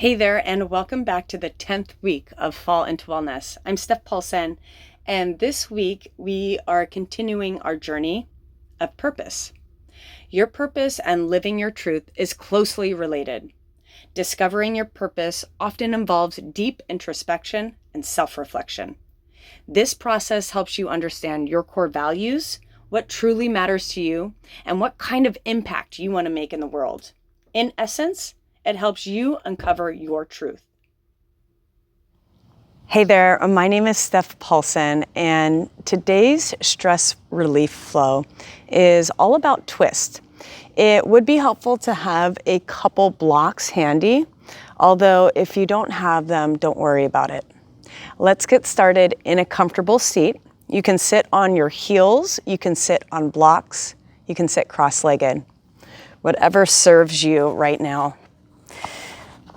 Hey there, and welcome back to the 10th week of Fall into Wellness. I'm Steph Paulsen, and this week we are continuing our journey of purpose. Your purpose and living your truth is closely related. Discovering your purpose often involves deep introspection and self-reflection. This process helps you understand your core values, what truly matters to you, and what kind of impact you want to make in the world. In essence, it helps you uncover your truth. Hey there, my name is Steph Paulsen, and today's stress relief flow is all about twist. It would be helpful to have a couple blocks handy, although if you don't have them, don't worry about it. Let's get started in a comfortable seat. You can sit on your heels, you can sit on blocks, you can sit cross-legged, whatever serves you right now.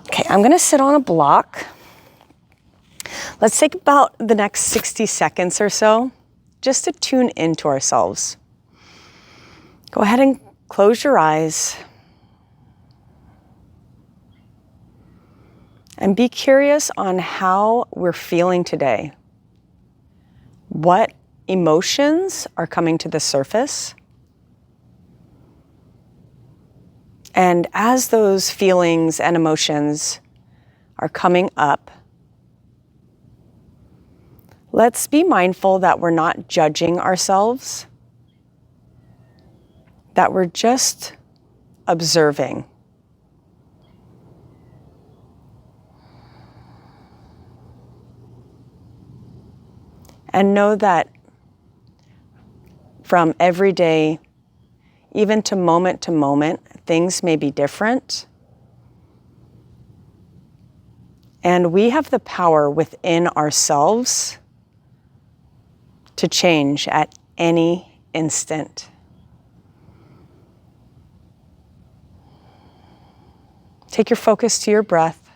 Okay, I'm gonna sit on a block. Let's take about the next 60 seconds or so just to tune into ourselves. Go ahead and close your eyes and be curious on how we're feeling today. What emotions are coming to the surface? And as those feelings and emotions are coming up, let's be mindful that we're not judging ourselves, that we're just observing. And know that from every day, even to moment, things may be different. And we have the power within ourselves to change at any instant. Take your focus to your breath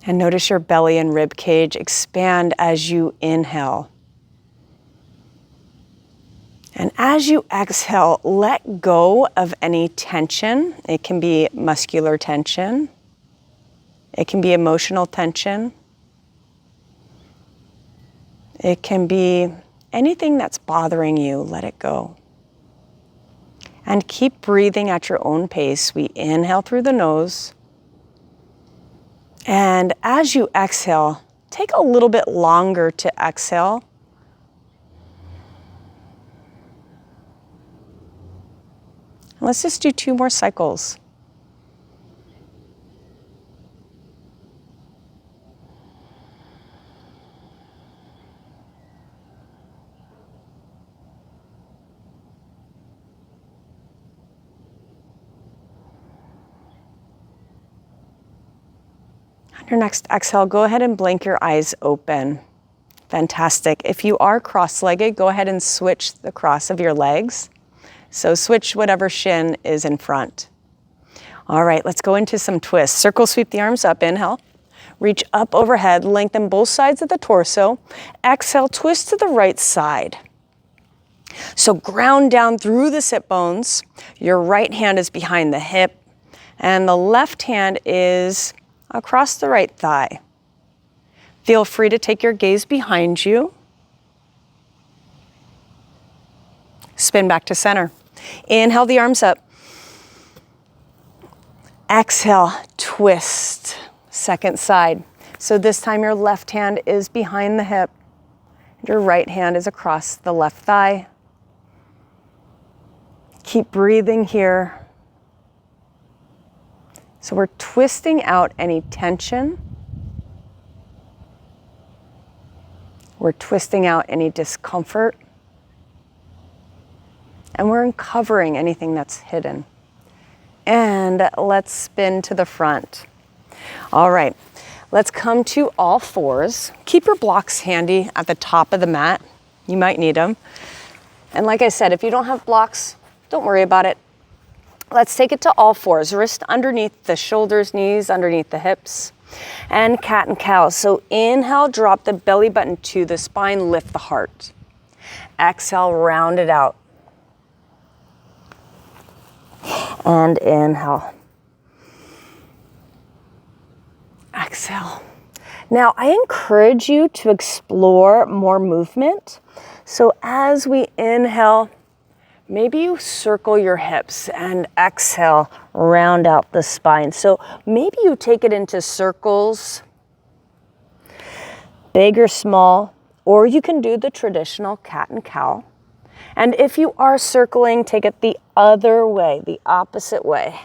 and notice your belly and rib cage expand as you inhale. And as you exhale, let go of any tension. It can be muscular tension. It can be emotional tension. It can be anything that's bothering you, let it go. And keep breathing at your own pace. We inhale through the nose. And as you exhale, take a little bit longer to exhale. Let's just do 2 more cycles. On your next exhale, go ahead and blink your eyes open. Fantastic. If you are cross-legged, go ahead and switch the cross of your legs. So switch whatever shin is in front. All right, let's go into some twists. Circle sweep the arms up, inhale. Reach up overhead, lengthen both sides of the torso. Exhale, twist to the right side. So ground down through the sit bones. Your right hand is behind the hip, and the left hand is across the right thigh. Feel free to take your gaze behind you. Spin back to center. Inhale the arms up. Exhale, twist. Second side. So this time your left hand is behind the hip. Your right hand is across the left thigh. Keep breathing here. So we're twisting out any tension. We're twisting out any discomfort. And we're uncovering anything that's hidden. And let's spin to the front. All right, let's come to all fours. Keep your blocks handy at the top of the mat. You might need them. And like I said, if you don't have blocks, don't worry about it. Let's take it to all fours. Wrist underneath the shoulders, knees underneath the hips. And cat and cow. So inhale, drop the belly button to the spine, lift the heart. Exhale, round it out. And inhale. exhale. Now, I encourage you to explore more movement. So as we inhale, maybe you circle your hips and exhale, round out the spine. So maybe you take it into circles, big or small, or you can do the traditional cat and cow. And if you are circling, take it the other way, the opposite way.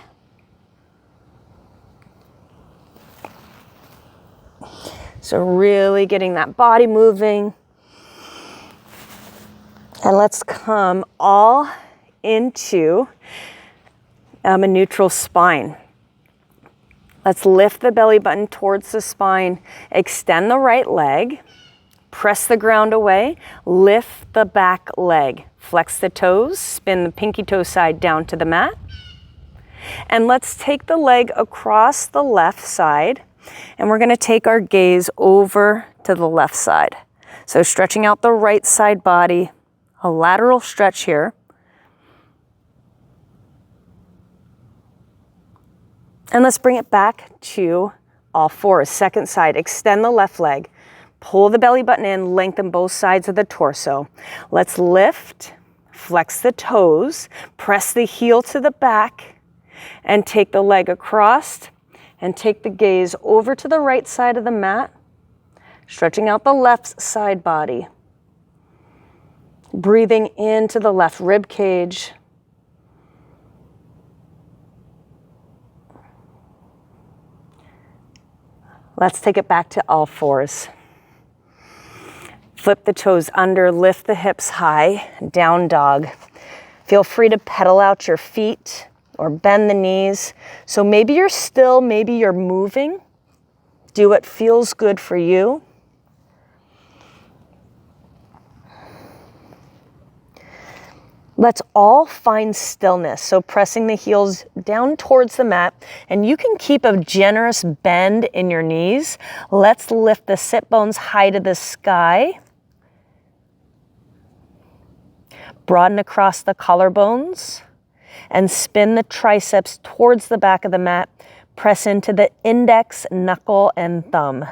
So really getting that body moving. And let's come all into a neutral spine. Let's lift the belly button towards the spine, extend the right leg, press the ground away, lift the back leg, flex the toes, spin the pinky toe side down to the mat. And let's take the leg across the left side, and we're gonna take our gaze over to the left side. So stretching out the right side body, a lateral stretch here. And let's bring it back to all fours. Second side, extend the left leg, pull the belly button in, lengthen both sides of the torso. Let's lift, flex the toes, press the heel to the back, and take the leg across, and take the gaze over to the right side of the mat, stretching out the left side body. Breathing into the left rib cage. Let's take it back to all fours. Flip the toes under, lift the hips high, down dog. Feel free to pedal out your feet or bend the knees. So maybe you're still, maybe you're moving. Do what feels good for you. Let's all find stillness. So pressing the heels down towards the mat, and you can keep a generous bend in your knees. Let's lift the sit bones high to the sky. Broaden across the collarbones and spin the triceps towards the back of the mat. Press into the index, knuckle, and thumb.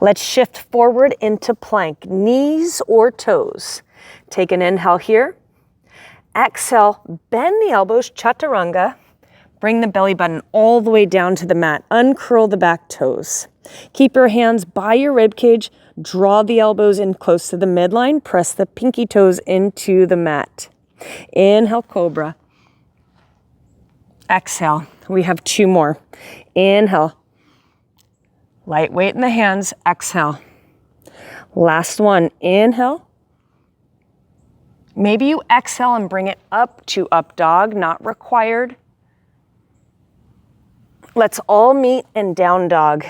Let's shift forward into plank, knees or toes. Take an inhale here. Exhale, bend the elbows, chaturanga. Bring the belly button all the way down to the mat. Uncurl the back toes. Keep your hands by your rib cage. Draw the elbows in close to the midline. Press the pinky toes into the mat. Inhale, cobra. Exhale. We have two more. Inhale. Light weight in the hands. Exhale. Last one. Inhale. Maybe you exhale and bring it up to up dog, not required. Let's all meet in down dog.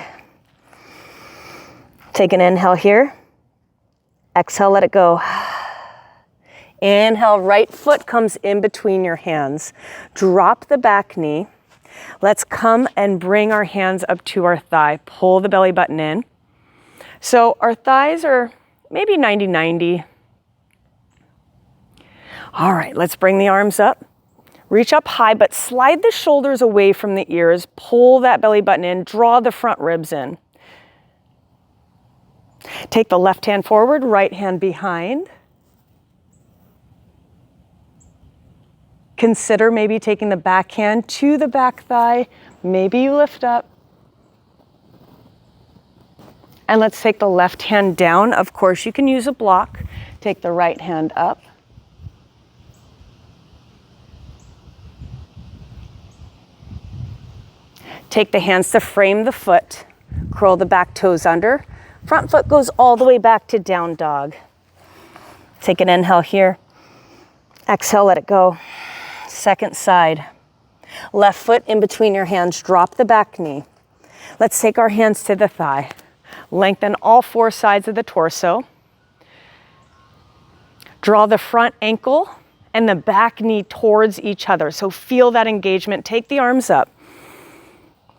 Take an inhale here. Exhale, let it go. Inhale, right foot comes in between your hands. Drop the back knee. Let's come and bring our hands up to our thigh. Pull the belly button in. So our thighs are maybe 90-90. All right, let's bring the arms up. Reach up high, but slide the shoulders away from the ears. Pull that belly button in. Draw the front ribs in. Take the left hand forward, right hand behind. Consider maybe taking the back hand to the back thigh. Maybe you lift up. And let's take the left hand down. Of course, you can use a block. Take the right hand up. Take the hands to frame the foot. Curl the back toes under. Front foot goes all the way back to down dog. Take an inhale here. Exhale, let it go. Second side. Left foot in between your hands. Drop the back knee. Let's take our hands to the thigh. Lengthen all four sides of the torso. Draw the front ankle and the back knee towards each other. So feel that engagement. Take the arms up.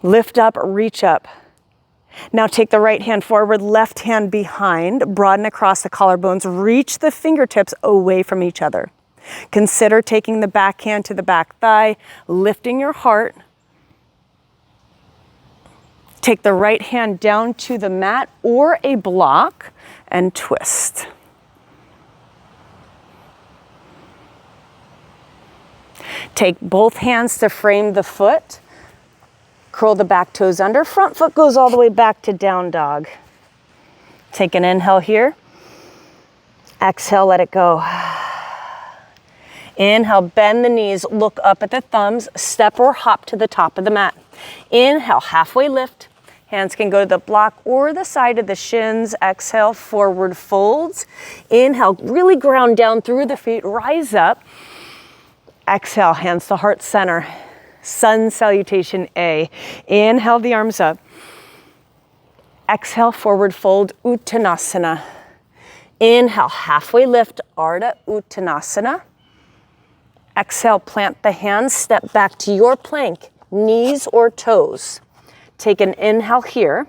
Lift up, reach up. Now take the right hand forward, left hand behind, broaden across the collarbones, reach the fingertips away from each other. Consider taking the back hand to the back thigh, lifting your heart. Take the right hand down to the mat or a block and twist. Take both hands to frame the foot. Curl the back toes under. Front foot goes all the way back to down dog. Take an inhale here. Exhale, let it go. Inhale, bend the knees, look up at the thumbs, step or hop to the top of the mat. Inhale, halfway lift. Hands can go to the block or the side of the shins. Exhale, forward folds. Inhale, really ground down through the feet, rise up. Exhale, hands to heart center. Sun salutation A. Inhale the arms up. Exhale, forward fold, Uttanasana. Inhale, halfway lift, Ardha Uttanasana. Exhale, plant the hands, step back to your plank, knees or toes. Take an inhale here.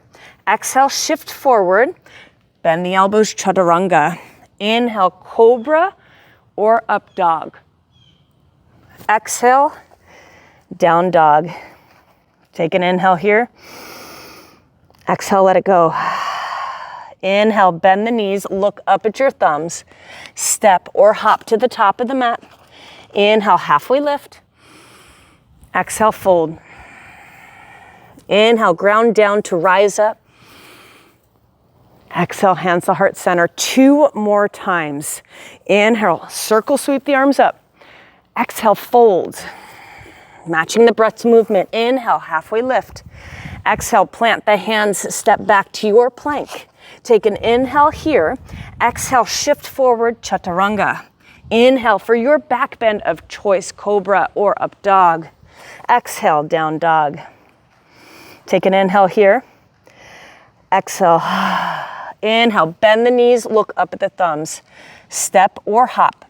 Exhale, shift forward, bend the elbows, Chaturanga. Inhale, cobra or up dog. Exhale, down dog. Take an inhale here. Exhale, let it go. Inhale, bend the knees, look up at your thumbs. Step or hop to the top of the mat. Inhale, halfway lift. Exhale, fold. Inhale, ground down to rise up. Exhale, hands to heart center. 2 more times. Inhale, circle sweep the arms up. Exhale, fold. Matching the breath's movement. Inhale, halfway lift. Exhale, plant the hands, step back to your plank. Take an inhale here. Exhale, shift forward, Chaturanga. Inhale for your back bend of choice, cobra or up dog. Exhale, down dog. Take an inhale here. Exhale. Inhale, bend the knees, look up at the thumbs. Step or hop.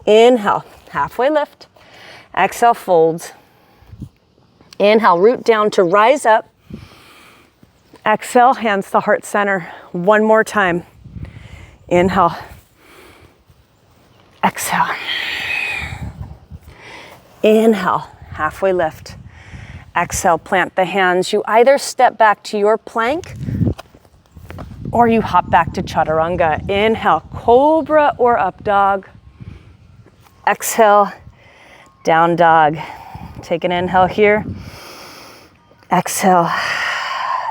Inhale, halfway lift. Exhale, fold. Inhale, root down to rise up. Exhale, hands to heart center. 1 more time. Inhale. Exhale. Inhale, halfway lift. Exhale, plant the hands. You either step back to your plank or you hop back to Chaturanga. Inhale, cobra or up dog. Exhale, down dog. Take an inhale here. Exhale.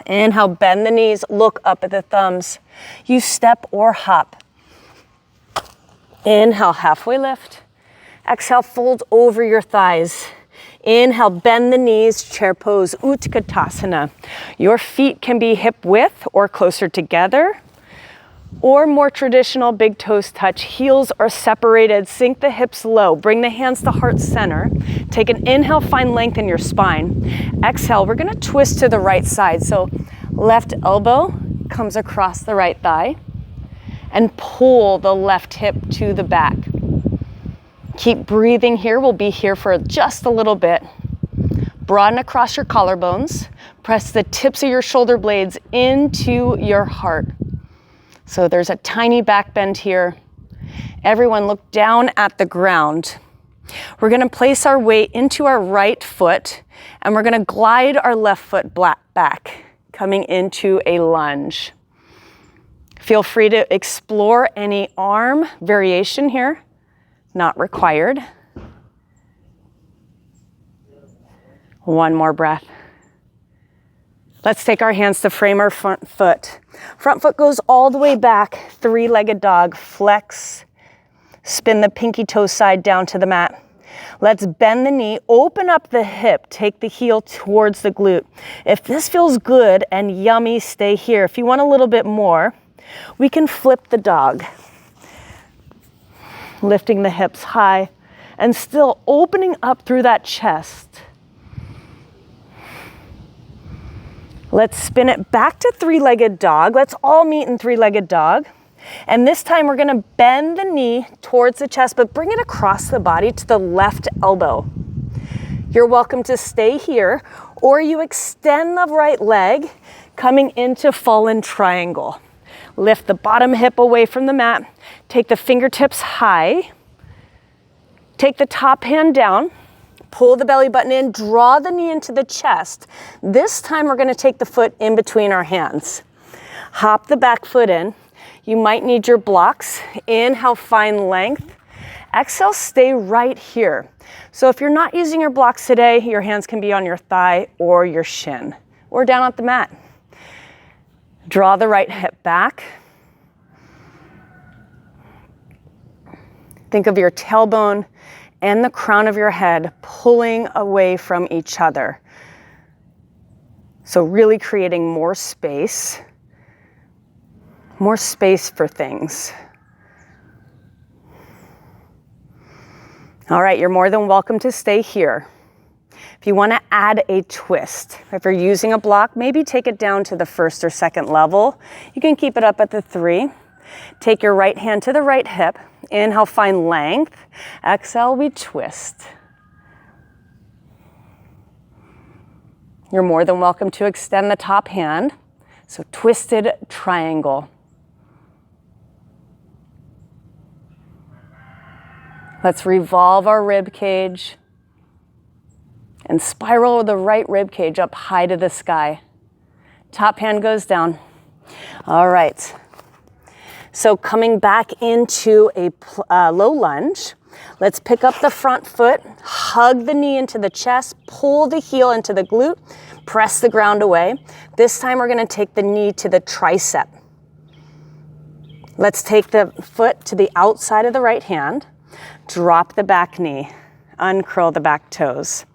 Inhale, bend the knees, look up at the thumbs. You step or hop. Inhale, halfway lift. Exhale, fold over your thighs. Inhale, bend the knees, chair pose, Utkatasana. Your feet can be hip width or closer together, or more traditional big toes touch. Heels are separated, sink the hips low, bring the hands to heart center. Take an inhale, find length in your spine. Exhale, we're gonna twist to the right side. So left elbow comes across the right thigh and pull the left hip to the back. Keep breathing here. We'll be here for just a little bit. Broaden across your collarbones. Press the tips of your shoulder blades into your heart. So there's a tiny back bend here. Everyone look down at the ground. We're gonna place our weight into our right foot and we're gonna glide our left foot back, coming into a lunge. Feel free to explore any arm variation here. Not required. 1 more breath. Let's take our hands to frame our front foot. Front foot goes all the way back, 3-legged dog, flex. Spin the pinky toe side down to the mat. Let's bend the knee, open up the hip, take the heel towards the glute. If this feels good and yummy, stay here. If you want a little bit more, we can flip the dog. Lifting the hips high and still opening up through that chest. Let's spin it back to 3-legged dog. Let's all meet in 3-legged dog. And this time we're gonna bend the knee towards the chest, but bring it across the body to the left elbow. You're welcome to stay here, or you extend the right leg, coming into fallen triangle. Lift the bottom hip away from the mat. Take the fingertips high. Take the top hand down, pull the belly button in, draw the knee into the chest. This time we're gonna take the foot in between our hands. Hop the back foot in. You might need your blocks. Inhale, find length. Exhale, stay right here. So if you're not using your blocks today, your hands can be on your thigh or your shin or down at the mat. Draw the right hip back. Think of your tailbone and the crown of your head pulling away from each other. So really creating more space for things. All right, you're more than welcome to stay here. If you want to add a twist, if you're using a block, maybe take it down to the first or second level. You can keep it up at the 3. Take your right hand to the right hip. Inhale, find length. Exhale, we twist. You're more than welcome to extend the top hand. So twisted triangle. Let's revolve our rib cage and spiral the right rib cage up high to the sky. Top hand goes down. All right. So coming back into a low lunge, let's pick up the front foot, hug the knee into the chest, pull the heel into the glute, press the ground away. This time we're gonna take the knee to the tricep. Let's take the foot to the outside of the right hand, drop the back knee, uncurl the back toes.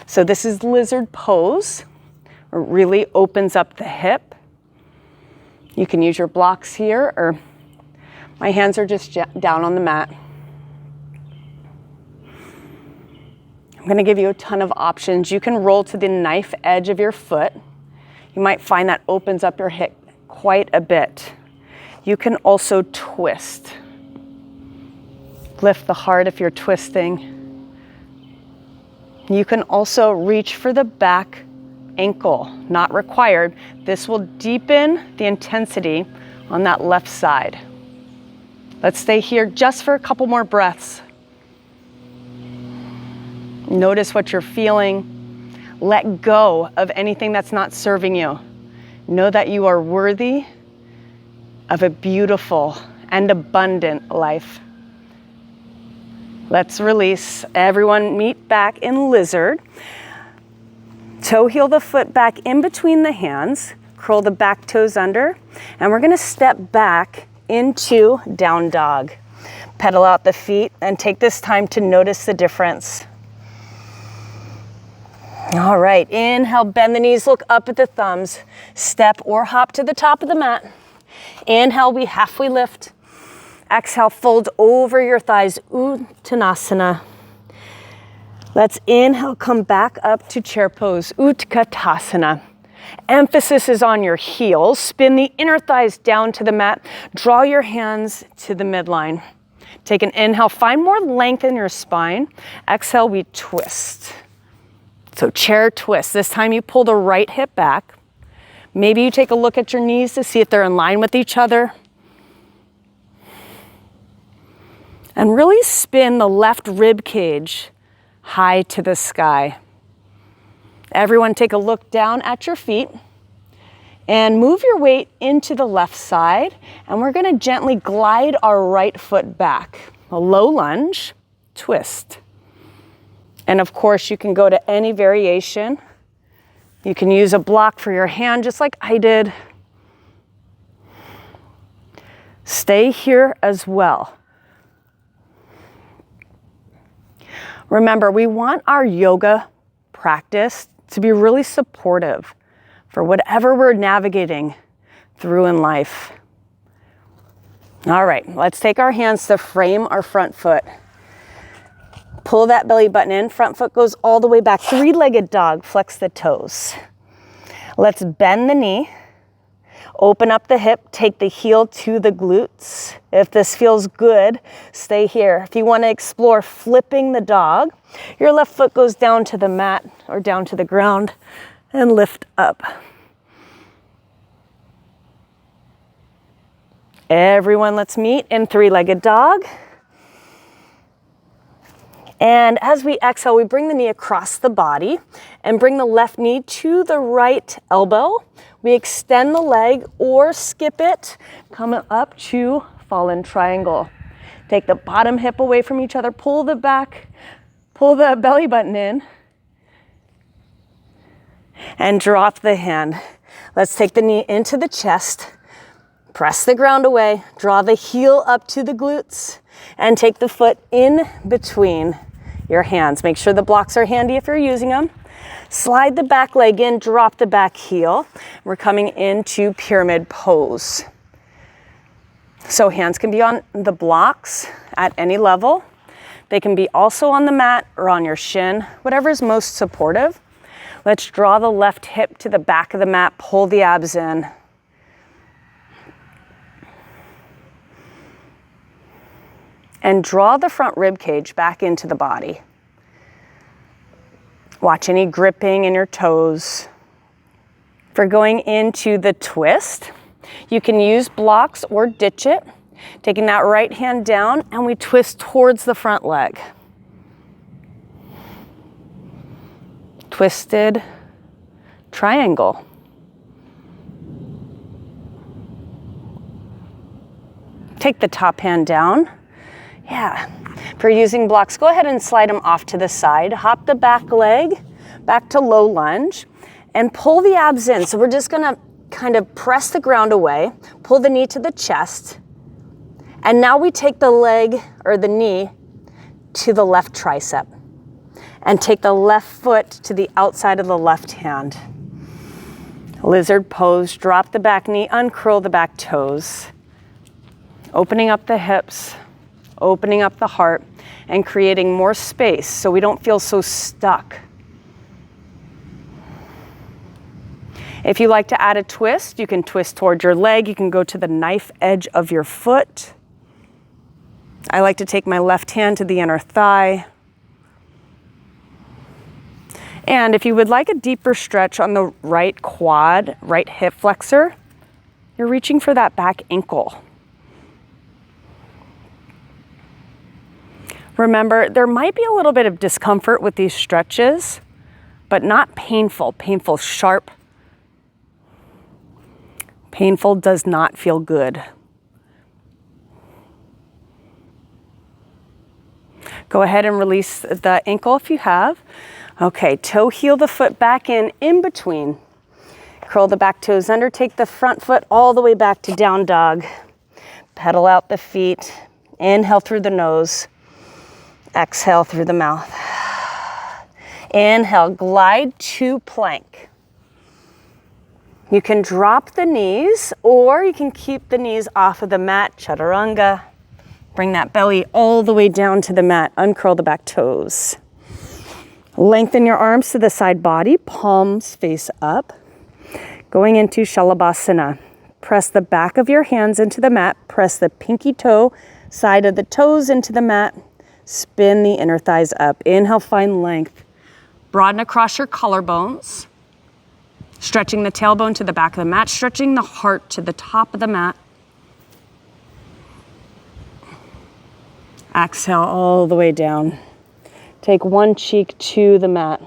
So this is lizard pose. It really opens up the hip. You can use your blocks here, or my hands are just down on the mat. I'm gonna give you a ton of options. You can roll to the knife edge of your foot. You might find that opens up your hip quite a bit. You can also twist. Lift the heart if you're twisting. You can also reach for the back ankle, not required. This will deepen the intensity on that left side. Let's stay here just for a couple more breaths. Notice what you're feeling. Let go of anything that's not serving you. Know that you are worthy of a beautiful and abundant life. Let's release. Everyone meet back in lizard. Toe heel the foot back in between the hands. Curl the back toes under. And we're gonna step back into down dog. Pedal out the feet and take this time to notice the difference. All right, inhale, bend the knees, look up at the thumbs. Step or hop to the top of the mat. Inhale, we halfway lift. Exhale, fold over your thighs, Uttanasana. Let's inhale, come back up to chair pose, Utkatasana. Emphasis is on your heels. Spin the inner thighs down to the mat. Draw your hands to the midline. Take an inhale, find more length in your spine. Exhale, we twist. So chair twist. This time you pull the right hip back. Maybe you take a look at your knees to see if they're in line with each other. And really spin the left rib cage high to the sky. Everyone take a look down at your feet and move your weight into the left side. And we're gonna gently glide our right foot back. A low lunge, twist. And of course you can go to any variation. You can use a block for your hand just like I did. Stay here as well. Remember, we want our yoga practice to be really supportive for whatever we're navigating through in life. All right, let's take our hands to frame our front foot. Pull that belly button in, front foot goes all the way back. Three-legged dog, flex the toes. Let's bend the knee, open up the hip, take the heel to the glutes. If this feels good, stay here. If you want to explore flipping the dog, your left foot goes down to the mat or down to the ground and lift up. Everyone, let's meet in three-legged dog. And as we exhale, we bring the knee across the body and bring the left knee to the right elbow. We extend the leg or skip it, come up to fallen triangle. Take the bottom hip away from each other, pull the belly button in, and drop the hand. Let's take the knee into the chest, press the ground away, draw the heel up to the glutes, and take the foot in between your hands. Make sure the blocks are handy if you're using them. Slide the back leg in, drop the back heel. We're coming into pyramid pose. So hands can be on the blocks at any level. They can be also on the mat or on your shin, whatever is most supportive. Let's draw the left hip to the back of the mat, pull the abs in. And draw the front rib cage back into the body. Watch any gripping in your toes. For going into the twist, you can use blocks or ditch it. Taking that right hand down and we twist towards the front leg. Twisted triangle. Take the top hand down. Yeah, if you're using blocks, go ahead and slide them off to the side. Hop the back leg back to low lunge and pull the abs in. So we're just gonna kind of press the ground away, pull the knee to the chest, and now we take the leg or the knee to the left tricep and take the left foot to the outside of the left hand. Lizard pose, drop the back knee, uncurl the back toes, opening up the hips, opening up the heart, and creating more space so we don't feel so stuck. If you like to add a twist, you can twist towards your leg. You can go to the knife edge of your foot. I like to take my left hand to the inner thigh. And if you would like a deeper stretch on the right quad, right hip flexor, you're reaching for that back ankle. Remember, there might be a little bit of discomfort with these stretches, but not painful. Painful, sharp. Painful does not feel good. Go ahead and release the ankle if you have. Okay, toe heel the foot back in between. Curl the back toes under, take the front foot all the way back to down dog. Pedal out the feet. Inhale through the nose. Exhale through the mouth. Inhale, glide to plank. You can drop the knees or you can keep the knees off of the mat, chaturanga. Bring that belly all the way down to the mat, uncurl the back toes. Lengthen your arms to the side body, palms face up. Going into Shalabhasana. Press the back of your hands into the mat, press the pinky toe, side of the toes into the mat. Spin the inner thighs up. Inhale, find length. Broaden across your collarbones. Stretching the tailbone to the back of the mat. Stretching the heart to the top of the mat. Exhale all the way down. Take one cheek to the mat.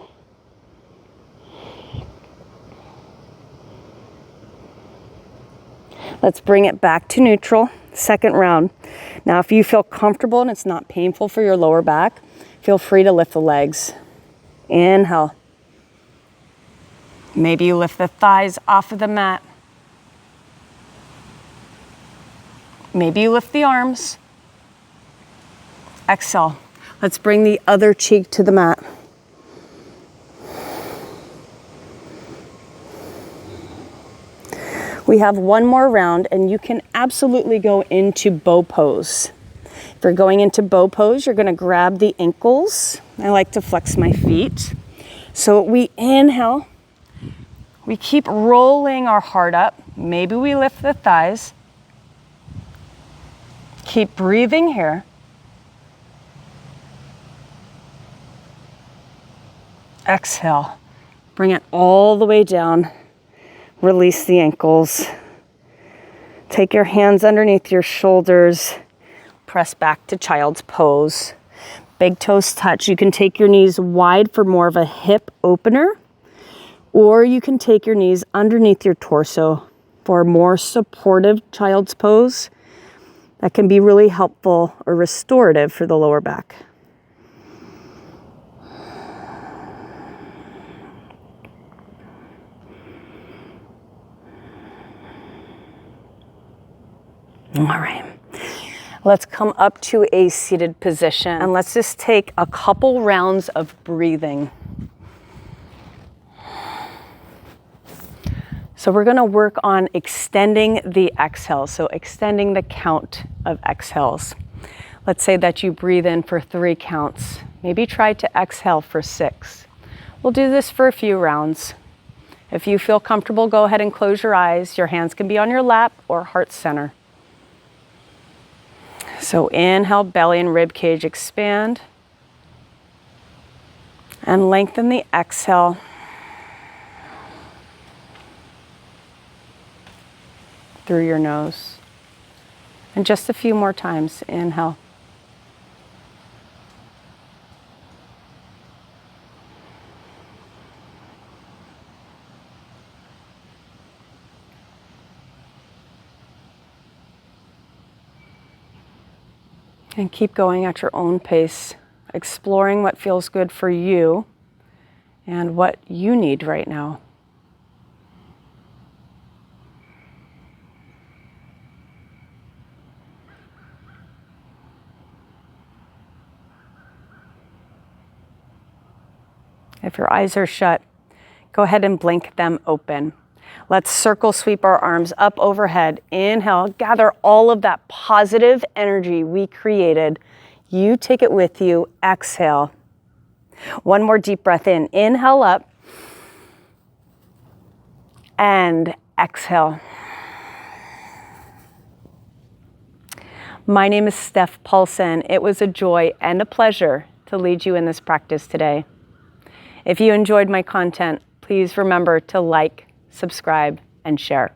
Let's bring it back to neutral. Second round. Now, if you feel comfortable and it's not painful for your lower back, feel free to lift the legs. Inhale. Maybe you lift the thighs off of the mat. Maybe you lift the arms. Exhale. Let's bring the other cheek to the mat. We have one more round and you can absolutely go into bow pose. If you're going into bow pose, you're gonna grab the ankles. I like to flex my feet. So we inhale, we keep rolling our heart up. Maybe we lift the thighs. Keep breathing here. Exhale, bring it all the way down. Release the ankles. Take your hands underneath your shoulders. Press back to child's pose. Big toes touch. You can take your knees wide for more of a hip opener, or you can take your knees underneath your torso for a more supportive child's pose. That can be really helpful or restorative for the lower back. All right, let's come up to a seated position and let's just take a couple rounds of breathing. So we're gonna work on extending the exhale, so extending the count of exhales. Let's say that you breathe in for 3 counts. Maybe try to exhale for 6. We'll do this for a few rounds. If you feel comfortable, go ahead and close your eyes. Your hands can be on your lap or heart center. So inhale, belly and rib cage expand. And lengthen the exhale. Through your nose. And just a few more times. Inhale. And keep going at your own pace, exploring what feels good for you and what you need right now. If your eyes are shut, go ahead and blink them open. Let's circle sweep our arms up overhead. Inhale, gather all of that positive energy we created. You take it with you. Exhale. One more deep breath in. Inhale up. And exhale. My name is Steph Paulsen. It was a joy and a pleasure to lead you in this practice today. If you enjoyed my content, please remember to like, subscribe, and share.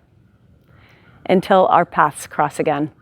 Until our paths cross again.